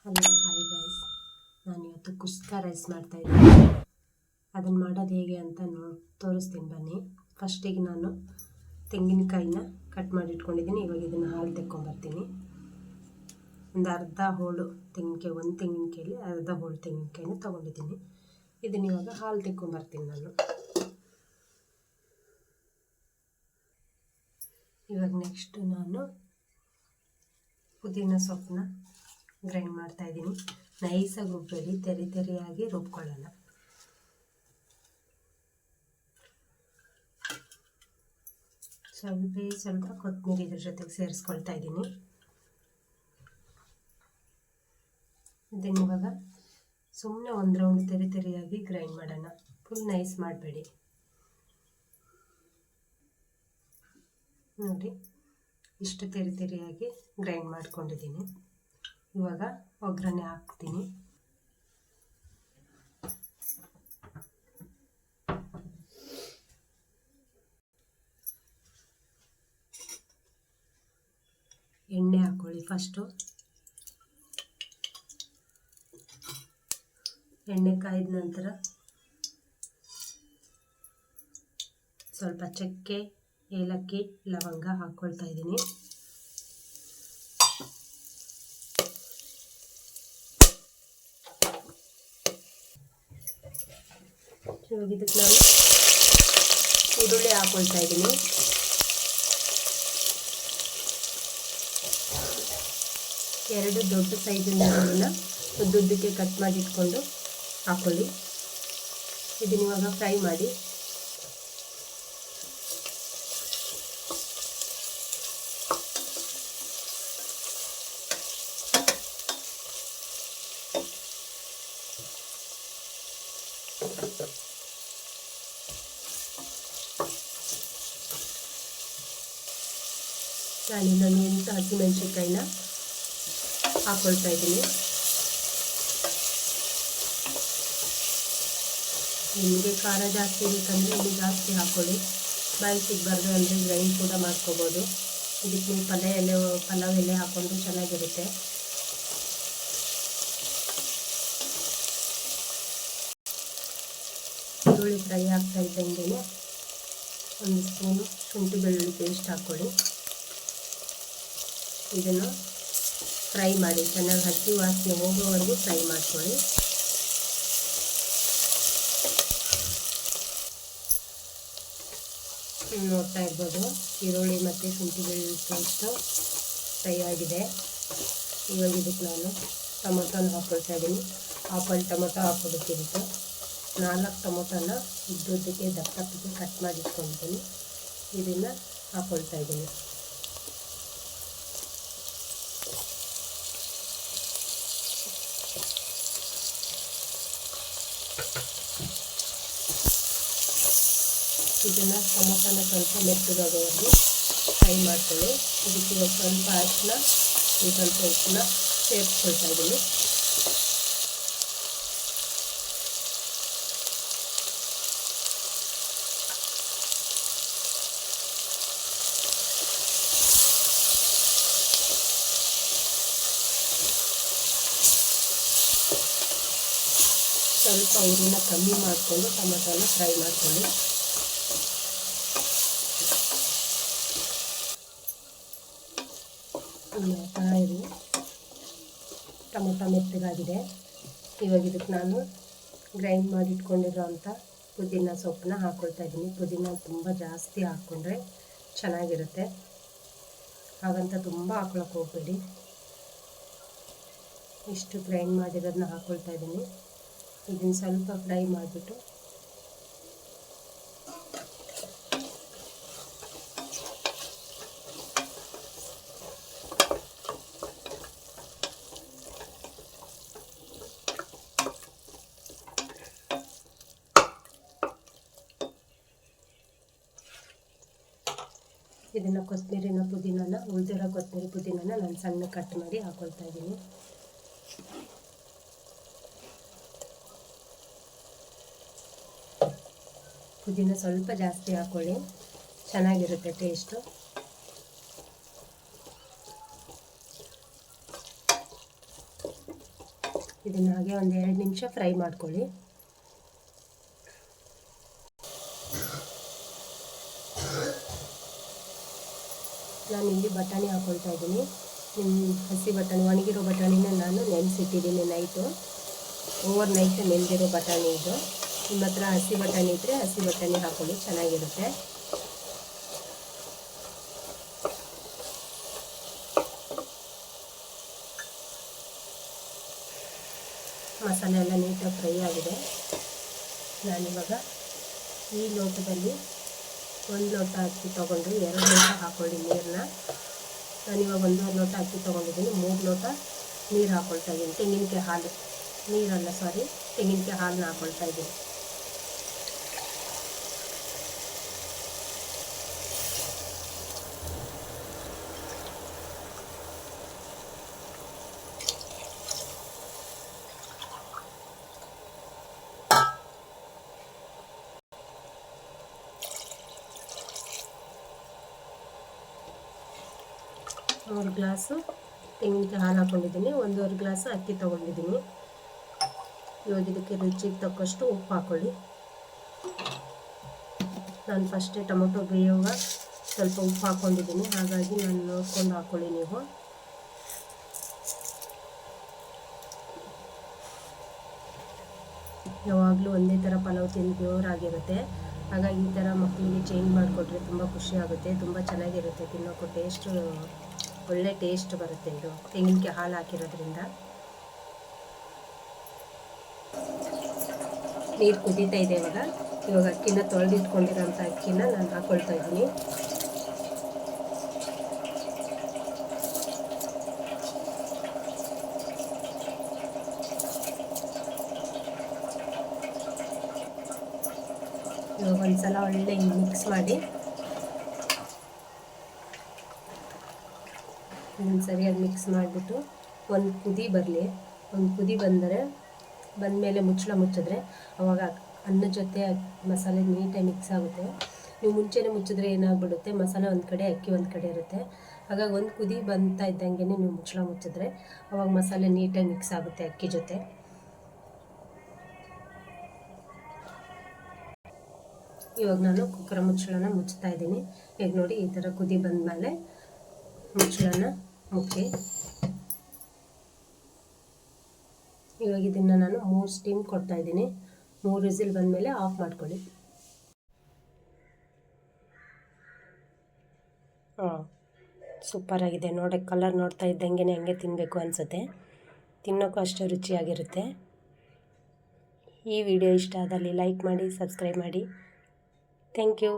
Hello hi guys, ನಾನು ಇವತ್ತು ಕುಷ್ಕ rice ಮಾಡ್ತಾಯಿದ್ದೀನಿ. ಅದನ್ನು ಮಾಡೋದು ಹೇಗೆ ಅಂತ ತೋರಿಸ್ತೀನಿ ಬನ್ನಿ. ಫಸ್ಟಿಗೆ ನಾನು ತೆಂಗಿನಕಾಯಿನ ಕಟ್ ಮಾಡಿ ಇಟ್ಕೊಂಡಿದ್ದೀನಿ. ಇವಾಗ ಇದನ್ನು ಹಾಲು ತೆಕ್ಕೊಂಬರ್ತೀನಿ. ಒಂದು ಅರ್ಧ ಹೋಳು ತೆಂಗಿನಕಾಯಿ, ಒಂದು ತೆಂಗಿನಕಾಯಲ್ಲಿ ಅರ್ಧ ಹೋಳು ತೆಂಗಿನಕಾಯಿನ ತೊಗೊಂಡಿದ್ದೀನಿ. ಇದನ್ನ ಇವಾಗ ಹಾಲು ತೆಕ್ಕೊಂಬರ್ತೀನಿ ನಾನು. ಇವಾಗ ನೆಕ್ಸ್ಟು ನಾನು ಪುದೀನ ಸೊಪ್ಪನ್ನ ಗ್ರೈಂಡ್ ಮಾಡ್ತಾಯಿದ್ದೀನಿ. ನೈಸಾಗಿ ರುಬ್ಬೇಡಿ, ತೆರಿಯಾಗಿ ರುಬ್ಕೊಳ್ಳೋಣ. ಸ್ವಲ್ಪ ಕೊತ್ತಂಬರಿ ಇದ್ರ ಜೊತೆಗೆ ಸೇರಿಸ್ಕೊಳ್ತಾ ಇದ್ದೀನಿ. ಇದನ್ನು ಇವಾಗ ಸುಮ್ಮನೆ ಒಂದು ರೌಂಡ್ ತೆರಿಯಾಗಿ ಗ್ರೈಂಡ್ ಮಾಡೋಣ. ಫುಲ್ ನೈಸ್ ಮಾಡಬೇಡಿ. ನೋಡಿ, ಇಷ್ಟು ತೆರಿಯಾಗಿ ಗ್ರೈಂಡ್ ಮಾಡ್ಕೊಂಡಿದ್ದೀನಿ. ಇವಾಗ ಒಗ್ಗರಣೆ ಹಾಕ್ತೀನಿ. ಎಣ್ಣೆ ಹಾಕ್ಕೊಳ್ಳಿ. ಫಸ್ಟು ಎಣ್ಣೆ ಕಾಯ್ದ ನಂತರ ಸ್ವಲ್ಪ ಚಕ್ಕೆ, ಏಲಕ್ಕಿ, ಲವಂಗ ಹಾಕ್ಕೊಳ್ತಾ ಇದ್ದೀನಿ. ಇವಾಗ ಇದಕ್ಕೆ ನಾನು ಈರುಳ್ಳಿ ಹಾಕ್ಕೊಳ್ತಾ ಇದ್ದೀನಿ. ಎರಡು ದೊಡ್ಡ ಸೈಜಿನ ಈರುಳ್ಳಿನ ಉದ್ದುದ್ದಕ್ಕೆ ಕಟ್ ಮಾಡಿ ಇಟ್ಕೊಂಡು ಹಾಕ್ಕೊಳ್ಳಿ. ಇದನ್ನ ಇವಾಗ ಫ್ರೈ ಮಾಡಿ. ನಾನಿನ್ನೊಂದು 8 ಹಸಿಮೆಣಸಿನ್ಕಾಯಿನ ಹಾಕ್ಕೊಳ್ತಾ ಇದ್ದೀನಿ. ನಿಮಗೆ ಖಾರ ಜಾಸ್ತಿ ಬೇಕಂದರೆ ಇಲ್ಲಿ ಜಾಸ್ತಿ ಹಾಕ್ಕೊಳ್ಳಿ. ಬಾಯಿ ಸಿಗಬಾರ್ದು ಅಂದರೆ ಗ್ರೈಂಡ್ ಕೂಡ ಮಾಡ್ಕೋಬೋದು. ಇದಕ್ಕೆ ನೀವು ಪಲಾವ್ ಎಲೆ ಹಾಕ್ಕೊಂಡು ಚೆನ್ನಾಗಿರುತ್ತೆ. ಈರುಳ್ಳಿ ಫ್ರೈ ಆಗ್ತಾ ಇದ್ದಂಗೆ ಒಂದು ಸ್ಪೂನು ಶುಂಠಿ ಬೆಳ್ಳುಳ್ಳಿ ಪೇಸ್ಟ್ ಹಾಕ್ಕೊಳ್ಳಿ. ಇದನ್ನು ಫ್ರೈ ಮಾಡಿ, ಚೆನ್ನಾಗಿ ಹಸಿ ವಾಸನೆ ಹೋಗೋವರೆಗೂ ಫ್ರೈ ಮಾಡ್ಕೊಳ್ಳಿ. ನೋಡ್ತಾ ಇರ್ಬೋದು, ಈರುಳ್ಳಿ ಮತ್ತು ಶುಂಠಿ ಬೆಳ್ಳುಳ್ಳಿ ಪೇಸ್ಟು ಫ್ರೈ ಆಗಿದೆ. ಇವಾಗ ಇದಕ್ಕೆ ನಾನು ಟೊಮೊಟೊನ ಹಾಕ್ಕೊಳ್ತಾ ಇದ್ದೀನಿ. ಆಪಲ್ ಟೊಮೊಟೊ ಹಾಕ್ಕೊಬೇಕಿರುತ್ತೆ. 4 ಟೊಮೊಟೊನ ಉದ್ದುದ್ದಕ್ಕೆ ದಪ್ಪಕ್ಕೆ ಕಟ್ ಮಾಡಿ ಇಟ್ಕೊಂಡಿದ್ದೀನಿ. ಇದನ್ನು ಹಾಕ್ಕೊಳ್ತಾ ಇದ್ದೀನಿ. ಇದನ್ನು ಟೊಮೊಟೊನ ಸ್ವಲ್ಪ ಮೆತ್ತಗಾಗೋವರೆಗೂ ಫ್ರೈ ಮಾಡ್ಕೊಳ್ಳಿ. ಇದಕ್ಕೆ ಇವಾಗ ಸ್ವಲ್ಪ ಅರಿಶಿನ, ಸ್ವಲ್ಪ ಉಪ್ಪನ್ನ ಸೇರಿಸ್ಕೊಳ್ತಾ ಇದ್ದೀನಿ. ಸ್ವಲ್ಪ ಉರಿನ ಕಮ್ಮಿ ಮಾಡಿಕೊಂಡು ಟೊಮೊಟೊನ ಫ್ರೈ ಮಾಡ್ಕೊಳ್ಳಿ. ಇದು ಟೊಮೊಟೊ ಮೆತ್ತಗಾಗಿದೆ. ಇವಾಗ ಇದಕ್ಕೆ ನಾನು ಗ್ರೈಂಡ್ ಮಾಡಿ ಇಟ್ಕೊಂಡಿರೋಂಥ ಪುದೀನ ಸೊಪ್ಪನ್ನ ಹಾಕ್ಕೊಳ್ತಾ ಇದ್ದೀನಿ. ಪುದೀನ ತುಂಬ ಜಾಸ್ತಿ ಹಾಕ್ಕೊಂಡ್ರೆ ಚೆನ್ನಾಗಿರುತ್ತೆ, ಹಾಗಂತ ತುಂಬ ಹಾಕ್ಳಕ್ಕೆ ಹೋಗಬೇಡಿ. ಇಷ್ಟು ಗ್ರೈಂಡ್ ಮಾಡಿರೋದನ್ನ ಹಾಕ್ಕೊಳ್ತಾ ಇದ್ದೀನಿ. ಇದನ್ನು ಸ್ವಲ್ಪ ಫ್ರೈ ಮಾಡಿಬಿಟ್ಟು ಇದನ್ನು ಉಳಿದಿರೋ ಕೊತ್ತಂಬರಿ ಪುದೀನನ ನಾನು ಸಣ್ಣ ಕಟ್ ಮಾಡಿ ಹಾಕ್ಕೊಳ್ತಾ ಇದ್ದೀನಿ. ಪುದೀನ ಸ್ವಲ್ಪ ಜಾಸ್ತಿ ಹಾಕ್ಕೊಳ್ಳಿ, ಚೆನ್ನಾಗಿರುತ್ತೆ ಟೇಸ್ಟು. ಇದನ್ನು ಹಾಗೆ ಒಂದು 2 ನಿಮಿಷ ಫ್ರೈ ಮಾಡ್ಕೊಳ್ಳಿ. ನಾನಿಲ್ಲಿ ಬಟಾಣಿ ಹಾಕ್ಕೊಳ್ತಾ ಇದ್ದೀನಿ. ಹಸಿ ಬಟಾಣಿ, ಒಣಗಿರೋ ಬಟಾಣಿನ ನಾನು ನೆನೆಸಿಟ್ಟಿದ್ದೀನಿ ನೈಟು. ಓವರ್ ನೈಟ್ ನೆನೆದಿರೋ ಬಟಾಣಿ ಇದು. ನಿಮ್ಮ ಹತ್ರ ಹಸಿ ಬಟಾಣಿ ಇದ್ದರೆ ಹಸಿ ಬಟಾಣಿ ಹಾಕ್ಕೊಳ್ಳಿ, ಚೆನ್ನಾಗಿರುತ್ತೆ. ಮಸಾಲೆ ಎಲ್ಲ ನೀಟಾಗಿ ಫ್ರೈ ಆಗಿದೆ. ನಾನಿವಾಗ ಈ ಲೋಟದಲ್ಲಿ 1 ಲೋಟ ಅಕ್ಕಿ ತೊಗೊಂಡು 2 ಲೋಟ ಹಾಕ್ಕೊಳ್ಳಿ ನೀರನ್ನ. ನಾನಿವಾಗ 1.5 ಲೋಟ ಅಕ್ಕಿ ತೊಗೊಂಡಿದ್ದೀನಿ, 3 ಲೋಟ ನೀರು ಹಾಕ್ಕೊಳ್ತಾ ಇದ್ದೀನಿ. ತೆಂಗಿನಕಾಯಿ ಹಾಲು, ತೆಂಗಿನಕಾಯಿ ಹಾಲನ್ನ ಹಾಕ್ಕೊಳ್ತಾ ಇದ್ದೀನಿ. ಮೂರು ಗ್ಲಾಸು ತೆಂಗಿನಕಾಯಿ ಹಾಲು ಹಾಕ್ಕೊಂಡಿದ್ದೀನಿ, 1.5 ಗ್ಲಾಸ್ ಅಕ್ಕಿ ತೊಗೊಂಡಿದ್ದೀನಿ. ಇವಾಗ ಇದಕ್ಕೆ ರುಚಿಗೆ ತಕ್ಕಷ್ಟು ಉಪ್ಪು ಹಾಕ್ಕೊಳ್ಳಿ. ನಾನು ಫಸ್ಟೇ ಟೊಮೊಟೊ ಬೇಯುವಾಗ ಸ್ವಲ್ಪ ಉಪ್ಪು ಹಾಕ್ಕೊಂಡಿದ್ದೀನಿ, ಹಾಗಾಗಿ ನಾನು ನೋಡ್ಕೊಂಡು ಹಾಕ್ಕೊಳ್ಳಿ ನೀವು. ಯಾವಾಗಲೂ ಒಂದೇ ಥರ ಪಲಾವ್ ತಿಂದು ಪ್ಯೂರಾಗಿರುತ್ತೆ. ಹಾಗಾಗಿ ಈ ಥರ ಮಕ್ಕಳಿಗೆ ಚೇಂಜ್ ಮಾಡಿಕೊಟ್ರೆ ತುಂಬ ಖುಷಿ ಆಗುತ್ತೆ, ತುಂಬ ಚೆನ್ನಾಗಿರುತ್ತೆ ತಿನ್ನೋಕ್ಕೂ. ಟೇಸ್ಟು ಒಳ್ಳೆ ಟೇಸ್ಟ್ ಬರುತ್ತೆ ಇದು ತೆಂಗಿನಕಾಯಿ ಹಾಲು ಹಾಕಿರೋದ್ರಿಂದ. ನೀರು ಕುದೀತಾ ಇದೆ. ಇವಾಗ ಅಕ್ಕಿನ ತೊಳೆದಿಟ್ಕೊಂಡಿರೋಂಥ ಅಕ್ಕಿನ ನಾನು ಹಾಕ್ಕೊಳ್ತಾ ಇದ್ದೀನಿ. ಇವಾಗ ಒಂದ್ಸಲ ಒಳ್ಳೆ ಮಿಕ್ಸ್ ಮಾಡಿ ಸರಿಯಾಗಿ ಮಿಕ್ಸ್ ಮಾಡಿಬಿಟ್ಟು ಒಂದು ಕುದಿ ಬರಲಿ. ಒಂದು ಕುದಿ ಬಂದಮೇಲೆ ಮುಚ್ಚಿದ್ರೆ ಅವಾಗ ಅನ್ನದ ಜೊತೆ ಮಸಾಲೆ ನೀಟಾಗಿ ಮಿಕ್ಸ್ ಆಗುತ್ತೆ. ನೀವು ಮುಂಚೆನೇ ಮುಚ್ಚಿದ್ರೆ ಏನಾಗ್ಬಿಡುತ್ತೆ, ಮಸಾಲೆ ಒಂದು ಕಡೆ ಅಕ್ಕಿ ಒಂದು ಕಡೆ ಇರುತ್ತೆ. ಹಾಗಾಗಿ ಒಂದು ಕುದಿ ಬಂತಾ ಇದ್ದಂಗೆ ನೀವು ಮುಚ್ಚಿದ್ರೆ ಅವಾಗ ಮಸಾಲೆ ನೀಟಾಗಿ ಮಿಕ್ಸ್ ಆಗುತ್ತೆ ಅಕ್ಕಿ ಜೊತೆ. ಇವಾಗ ನಾನು ಕುಕ್ಕರ್ ಮುಚ್ಚಳನ ಮುಚ್ತಾ ಇದ್ದೀನಿ. ಈಗ ನೋಡಿ ಈ ಥರ ಕುದಿ ಬಂದಮೇಲೆ ಮುಚ್ಚಳನ ಮುಚ್ಚಿ. ಇವಾಗ ಇದನ್ನು ನಾನು 3 ಸ್ಟೀಮ್ ಕೊಡ್ತಾ ಇದ್ದೀನಿ. 3 ವಿಸಿಲ್ ಬಂದಮೇಲೆ ಆಫ್ ಮಾಡ್ಕೊಳ್ಳಿ. ಸೂಪರಾಗಿದೆ ನೋಡಿ. ಕಲರ್ ನೋಡ್ತಾ ಇದ್ದಂಗೆ ಹಂಗೆ ತಿನ್ನಬೇಕು ಅನಿಸುತ್ತೆ. ತಿನ್ನೋಕ್ಕೂ ಅಷ್ಟು ರುಚಿಯಾಗಿರುತ್ತೆ. ಈ ವಿಡಿಯೋ ಇಷ್ಟ ಆದಲ್ಲಿ ಲೈಕ್ ಮಾಡಿ, ಸಬ್ಸ್ಕ್ರೈಬ್ ಮಾಡಿ. Thank you.